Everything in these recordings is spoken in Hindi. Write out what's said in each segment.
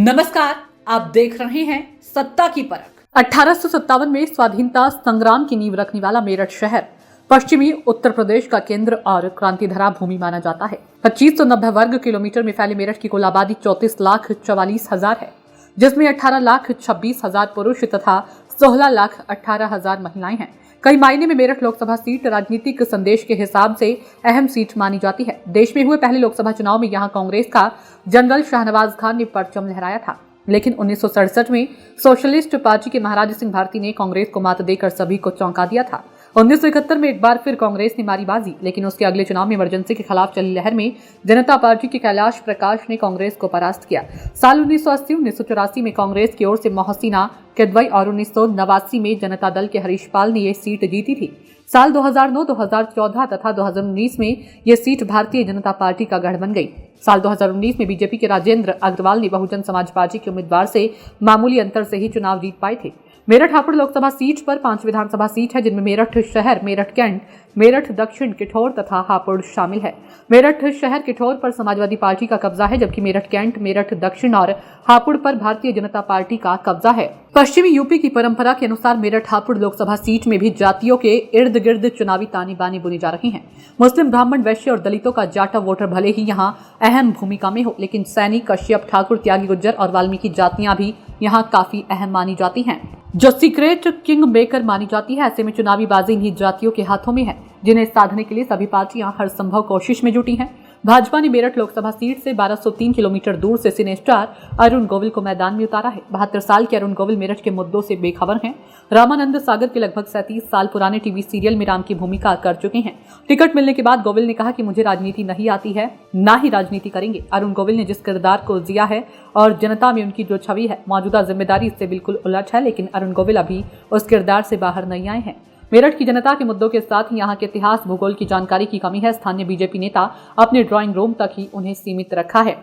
नमस्कार, आप देख रहे हैं सत्ता की परख। 1857 में स्वाधीनता संग्राम की नींव रखने वाला मेरठ शहर पश्चिमी उत्तर प्रदेश का केंद्र और क्रांतिधरा भूमि माना जाता है। 2590 वर्ग किलोमीटर में फैले मेरठ की कुल आबादी 34,44,000 है, जिसमें 18,26,000 पुरुष तथा 16,18,000 महिलाएं हैं। कई मायने में मेरठ लोकसभा सीट राजनीतिक संदेश के हिसाब से अहम सीट मानी जाती है। देश में हुए पहले लोकसभा चुनाव में यहां कांग्रेस का जनरल शाहनवाज खान ने परचम लहराया था, लेकिन 1967 में सोशलिस्ट पार्टी के महाराज सिंह भारती ने कांग्रेस को मात देकर सभी को चौंका दिया था। 1971 में एक बार फिर कांग्रेस ने मारी बाजी, लेकिन उसके अगले चुनाव में इमरजेंसी के खिलाफ चली लहर में जनता पार्टी के कैलाश प्रकाश ने कांग्रेस को परास्त किया। साल 1980-1984 में कांग्रेस की ओर से मोहसिना किदवई और 1989 में जनता दल के हरीश पाल ने यह सीट जीती थी। साल 2009, 2014 तथा 2019 में यह सीट भारतीय जनता पार्टी का गढ़ बन गई। साल 2019 में बीजेपी के राजेंद्र अग्रवाल ने बहुजन समाज पार्टी के उम्मीदवार से मामूली अंतर से ही चुनाव जीत पाए थे। मेरठ हापुड़ लोकसभा सीट पर 5 विधानसभा सीट है, जिनमें मेरठ शहर, मेरठ कैंट, मेरठ दक्षिण, किठौर तथा हापुड़ शामिल है। मेरठ शहर किठौर पर समाजवादी पार्टी का कब्जा है, जबकि मेरठ कैंट, मेरठ दक्षिण और हापुड़ पर भारतीय जनता पार्टी का कब्जा है। पश्चिमी यूपी की परंपरा के अनुसार मेरठ हापुड़ लोकसभा सीट में भी जातियों के इर्द गिर्द चुनावी ताने बाने बुनी जा रही हैं। मुस्लिम, ब्राह्मण, वैश्य और दलितों का जाटा वोटर भले ही यहाँ अहम भूमिका में हो, लेकिन सैनी, कश्यप, ठाकुर, त्यागी, गुज्जर और वाल्मीकि जातियां भी यहाँ काफी अहम मानी जाती हैं, जो सीक्रेट किंग मेकर मानी जाती है। ऐसे में चुनावी बाजी इन्हीं जातियों के हाथों में है, जिन्हें साधने के लिए सभी पार्टियां हर संभव कोशिश में जुटी हैं। भाजपा ने मेरठ लोकसभा सीट से 1203 किलोमीटर दूर से सिने स्टार अरुण गोविल को मैदान में उतारा है। 72 साल के अरुण गोविल मेरठ के मुद्दों से बेखबर हैं। रामानंद सागर के लगभग 37 साल पुराने टीवी सीरियल में राम की भूमिका कर चुके हैं। टिकट मिलने के बाद गोविल ने कहा कि मुझे राजनीति नहीं आती है, ना ही राजनीति करेंगे। अरुण गोविल ने जिस किरदार को जिया है और जनता में उनकी जो छवि है, मौजूदा जिम्मेदारी इससे बिल्कुल उलट है, लेकिन अरुण गोविल अभी उस किरदार से बाहर नहीं आए हैं। मेरठ की जनता के मुद्दों के साथ ही यहाँ के इतिहास, भूगोल की जानकारी की कमी है। स्थानीय बीजेपी नेता अपने ड्राइंग रूम तक ही उन्हें सीमित रखा है।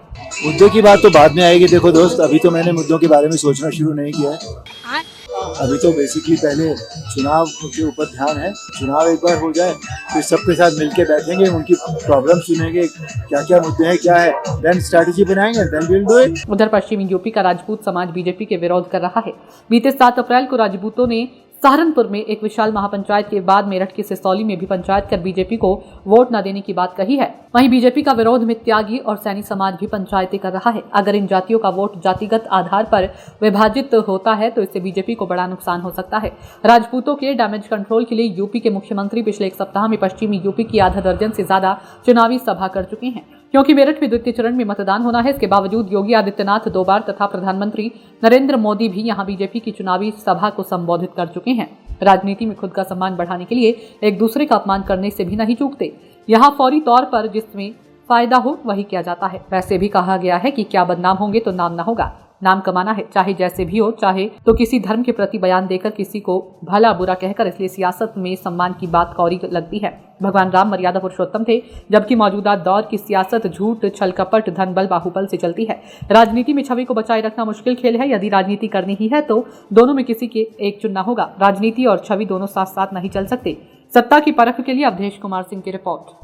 मुद्दों की बात तो बाद में आएगी। देखो दोस्त, अभी तो मैंने मुद्दों के बारे में सोचना शुरू नहीं किया है। अभी तो बेसिकली पहले चुनाव के ऊपर ध्यान है। चुनाव एक बार हो जाए फिर सबके साथ मिलके बैठेंगे, उनकी प्रॉब्लम सुनेंगे, क्या क्या मुद्दे हैं, क्या है, देन स्ट्रैटेजी बनाएंगे, देन विल डू इट। उधर पश्चिमी यूपी का राजपूत समाज बीजेपी के विरोध कर रहा है। बीते 7 अप्रैल को राजपूतों ने सहारनपुर में एक विशाल महापंचायत के बाद मेरठ के सिसौली में भी पंचायत कर बीजेपी को वोट न देने की बात कही है। वहीं बीजेपी का विरोध में त्यागी और सैनी समाज भी पंचायतें कर रहा है। अगर इन जातियों का वोट जातिगत आधार पर विभाजित होता है तो इससे बीजेपी को बड़ा नुकसान हो सकता है। राजपूतों के डैमेज कंट्रोल के लिए यूपी के मुख्यमंत्री पिछले एक सप्ताह में पश्चिमी यूपी की आधा दर्जन से ज्यादा चुनावी सभा कर चुके हैं। क्योंकि मेरठ में द्वितीय चरण में मतदान होना है, इसके बावजूद योगी आदित्यनाथ 2 बार तथा प्रधानमंत्री नरेंद्र मोदी भी यहां बीजेपी की चुनावी सभा को संबोधित कर चुके हैं। राजनीति में खुद का सम्मान बढ़ाने के लिए एक दूसरे का अपमान करने से भी नहीं चूकते। यहाँ फौरी तौर पर जिसमें फायदा हो वही किया जाता है। वैसे भी कहा गया है कि क्या बदनाम होंगे तो नाम ना होगा। नाम कमाना है, चाहे जैसे भी हो, चाहे तो किसी धर्म के प्रति बयान देकर किसी को भला बुरा कहकर। इसलिए सियासत में सम्मान की बात कौड़ी लगती है। भगवान राम मर्यादा पुरुषोत्तम थे, जबकि मौजूदा दौर की सियासत झूठ, छल कपट, धन बल, बाहुबल से चलती है। राजनीति में छवि को बचाए रखना मुश्किल खेल है। यदि राजनीति करनी ही है तो दोनों में किसी के एक चुनना होगा। राजनीति और छवि दोनों साथ साथ नहीं चल सकते। सत्ता की परख के लिए अवधेश कुमार सिंह की रिपोर्ट।